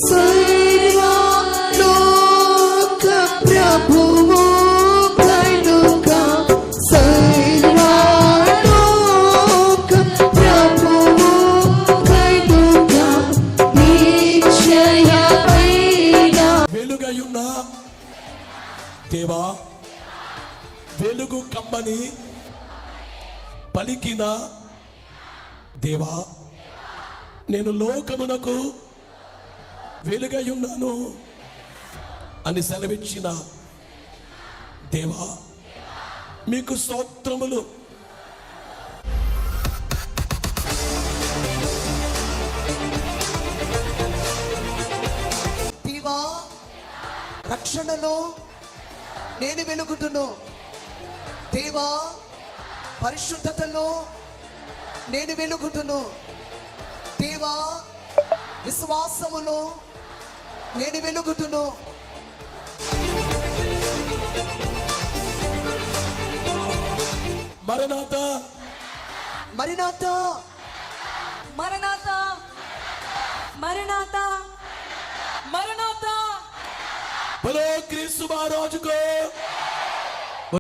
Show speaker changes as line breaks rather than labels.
సర్వలోక ప్రభువు కనుక, సర్వలోక ప్రభువు కనుక, నిశ్చయమైన
వెలుగయున్న దేవా, వెలుగు కమ్మని పలికిన దేవా, నేను లోకమునకు వెలుగయున్నాను అని సెలవిచ్చిన దేవా, మీకు స్తోత్రములు.
దేవా, రక్షణలో నేను వెలుగుతును. దేవా, పరిశుద్ధతలో నేను వెలుగుతును. దేవా, విశ్వాసములో నేను వెలుగుతును.
మరణాత
మరణాత
మరణాత మరణాత మరణాత
బలో క్రీస్తు మహారాజుకు